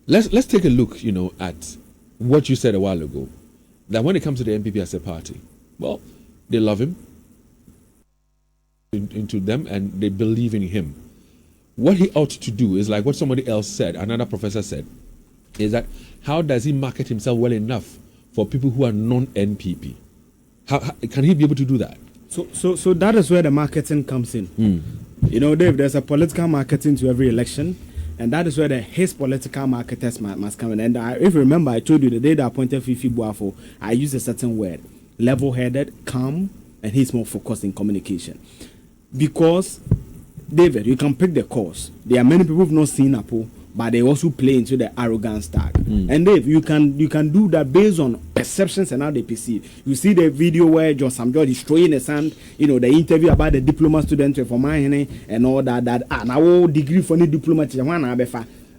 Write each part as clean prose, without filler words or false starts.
let's take a look, at what you said a while ago, that when it comes to the NPP as a party, well, they love him into them and they believe in him. What he ought to do is like what somebody else said, another professor said, is that how does he market himself well enough for people who are non-NPP? How can he be able to do that? So that is where the marketing comes in. Dave, there's a political marketing to every election, and that is where his political marketers must come in. And if you remember, I told you the day that I appointed Fifi Boafo, I used a certain word, level-headed, calm, and he's more focused in communication. Because, David, you can pick the course. There are many people who've not seen Napo, but they also play into the arrogance tag. And Dave, you can do that based on perceptions and how they perceive. You see the video where John Sam George is throwing the sand, the interview about the diploma student for mine and all that now degree for the diploma teacher.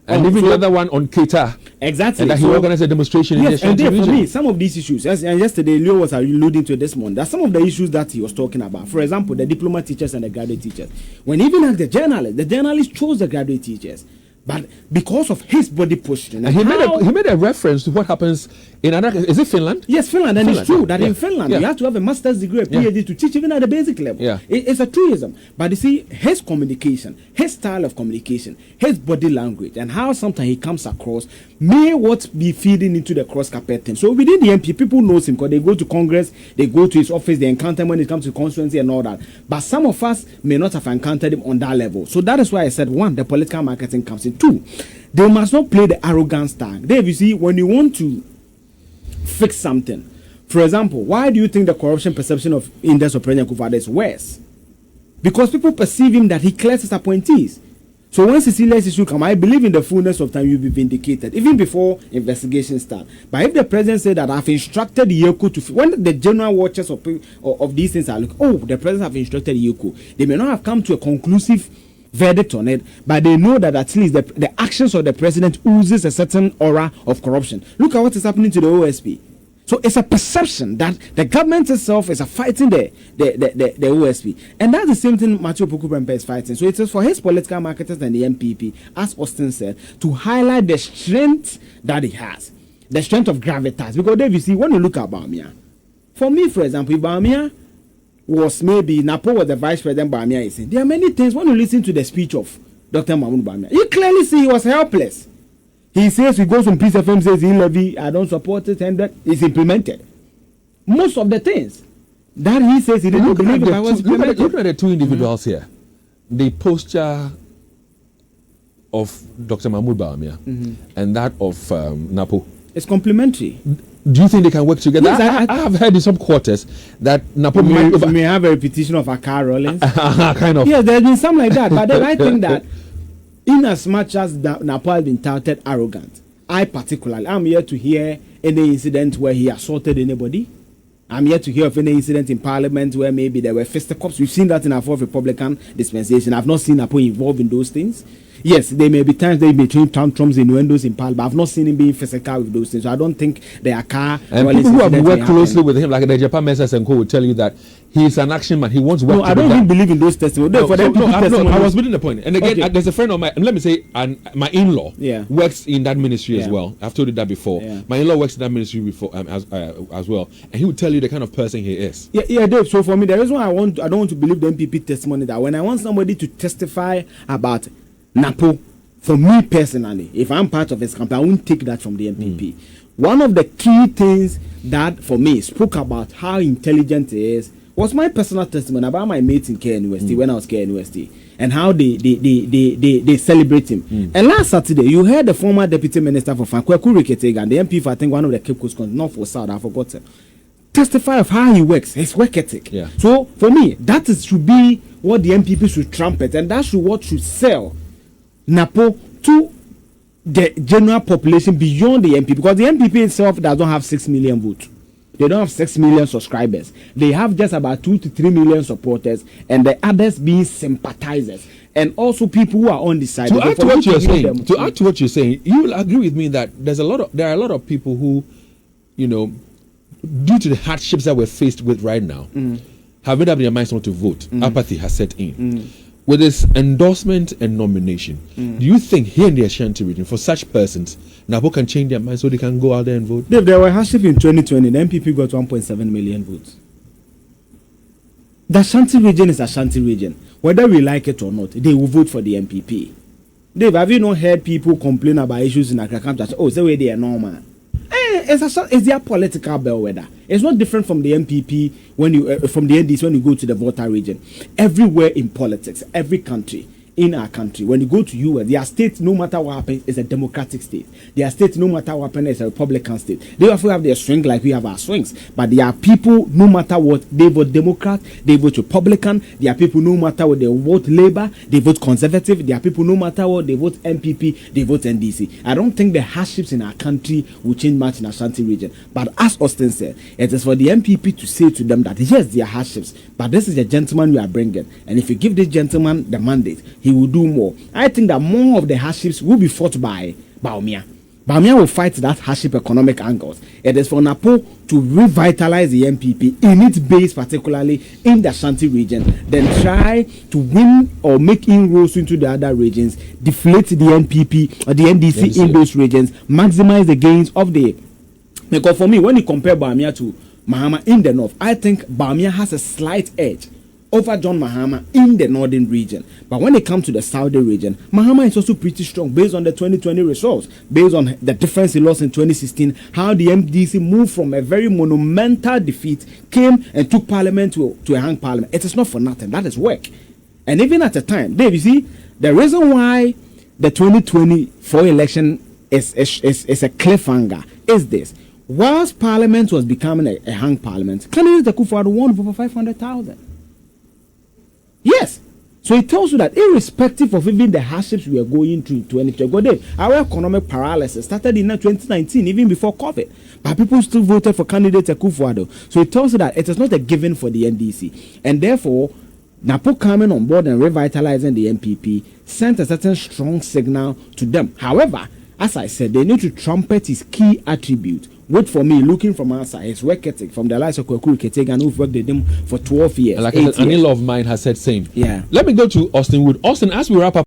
And even the other one on Qatar. Exactly. And that he organized a demonstration yes, in the and for me, some of these issues, and yesterday Leo was alluding to this morning, that some of the issues that he was talking about. For example, the diploma teachers and the graduate teachers. When even like the journalists chose the graduate teachers. But because of his body posture, and he made a reference to what happens in another. Is it Finland? Yes, Finland, and it's true that in Finland you have to have a master's degree, a PhD to teach even at the basic level. Yeah. It's a truism. But you see, his communication, his style of communication, his body language, and how sometimes he comes across may what be feeding into the cross carpet thing. So within the MP, people knows him because they go to Congress, they go to his office, they encounter him when it comes to constituency and all that. But some of us may not have encountered him on that level. So that is why I said, one, the political marketing comes in. Two, they must not play the arrogance tag. Dave, you see, when you want to fix something, for example, why do you think the corruption perception of Index of President Kufuor is worse? Because people perceive him that he clears his appointees. So when Cecilia's issue come, I believe in the fullness of time you'll be vindicated, even before investigation start. But if the president said that I've instructed Yoko to, when the general watchers of these things are looking, the president have instructed Yoko, they may not have come to a conclusive verdict on it, but they know that at least the actions of the president oozes a certain aura of corruption. Look at what is happening to the OSP. So it's a perception that the government itself is fighting the OSP. And that's the same thing Matthew opoku-prempeh is fighting. So it is for his political marketers and the MPP, as Austin said, to highlight the strength that he has. The strength of gravitas. Because Dave, you see, when you look at Bawumia, for me, for example, if Bawumia was maybe, Napo was the vice president, Bawumia is saying, there are many things, when you listen to the speech of Dr. Mahmoud Bawumia, you clearly see he was helpless. He says he goes on Peace FM, says he levy, I don't support it, and that is implemented. Most of the things that he says he didn't believe in was implemented. Look at the two individuals here. The posture of Dr. Mahmoud Bawumia and that of Napo. It's complementary. Do you think they can work together? Yes, I have heard in some quarters that Napo may have a repetition of a car Rollins. Kind of. Yes, there's been something like that. But then I think that in as much as Napo has been touted arrogant, I'm here to hear any incident where he assaulted anybody. I'm here to hear of any incident in Parliament where maybe there were fisticuffs. We've seen that in our fourth Republican dispensation. I've not seen Napo involved in those things. Yes, there may be times they may change tantrums, innuendos in Parliament, but I've not seen him being physical with those things. So I don't think there are car. And people who have worked closely with him, like the Japan Messers and Co, will tell you that he's an action man. He wants work. No, I don't even believe in those testimonies. I was making the point. And again, there's a friend of mine, and let me say, and my in-law works in that ministry as well. I've told you that before. Yeah. My in-law works in that ministry before as well, and he will tell you the kind of person he is. Yeah, Dave. So for me, the reason why I don't want to believe the MPP testimony, that when I want somebody to testify about Napo, for me personally, if I'm part of his campaign, I won't take that from the MPP. One of the key things that, for me, spoke about how intelligent he is was my personal testimony about my mates in KNUST when I was KNUST, and how they celebrate him. And last Saturday, you heard the former Deputy Minister for Kweku Reketega and the MP for, I think, one of the Cape Coast, not for South, I forgot him, testify of how he works, his work ethic. Yeah. So, for me, that should be what the MPP should trumpet, and that should what should sell Napo to the general population beyond the MPP, because the MPP itself does not have 6 million votes. They don't have 6 million subscribers. They have just about 2 to 3 million supporters, and the others being sympathizers, and also people who are undecided. To add to what you're saying, you will agree with me that there are a lot of people who, due to the hardships that we're faced with right now, have made up their minds not to vote. Apathy has set in. with his endorsement and nomination, do you think here in the Ashanti region, for such persons, Napo can change their mind so they can go out there and vote? There were hardship in 2020. The MPP got 1.7 million votes. The Ashanti region is Ashanti region. Whether we like it or not, they will vote for the MPP. Dave, have you not heard people complain about issues in Accra? Oh, it's the way they are normal. It's their political bellwether. It's not different from the MPP when you from the NDC when you go to the voter region. Everywhere in politics, every country in our country, when you go to US, their state, no matter what happens, is a democratic state. Their state, no matter what happens, is a Republican state. They also have their swing like we have our swings. But there are people, no matter what, they vote Democrat, they vote Republican. There are people, no matter what, they vote Labour, they vote Conservative. There are people, no matter what, they vote MPP, they vote NDC. I don't think the hardships in our country will change much in Ashanti region. But as Austin said, it is for the MPP to say to them that yes, there are hardships, but this is a gentleman we are bringing. And if you give this gentleman the mandate, he will do more. I think that more of the hardships will be fought by Bawumia. Bawumia will fight that hardship economic angles. It is for Napo to revitalize the MPP in its base, particularly in the Ashanti region, then try to win or make inroads into the other regions, deflate the NPP or the NDC in those regions, maximize the gains of the. Because for me, when you compare Bawumia to Mahama in the north, I think Bawumia has a slight edge over John Mahama in the northern region. But when it comes to the southern region, Mahama is also pretty strong based on the 2020 results, based on the difference he lost in 2016, how the MDC moved from a very monumental defeat, came and took parliament to a hung parliament. It is not for nothing. That is work. And even at the time, Dave, you see, the reason why the 2024 election is a cliffhanger is this. Whilst parliament was becoming a hung parliament, candidate Akufo-Addo won over 500,000. Yes. So it tells you that irrespective of even the hardships we are going through in 2020, our economic paralysis started in 2019, even before COVID. But people still voted for candidate Akufo-Addo. So it tells you that it is not a given for the NDC. And therefore, Napo coming on board and revitalizing the MPP sent a certain strong signal to them. However, as I said, they need to trumpet his key attribute. What for me, looking from outside, his work ethic from the likes of Kwekuru Ketegan, who've worked with him for 12 years. Like I said, an in-law of mine has said same. Yeah. Let me go to Austin Wood. Austin, as we wrap up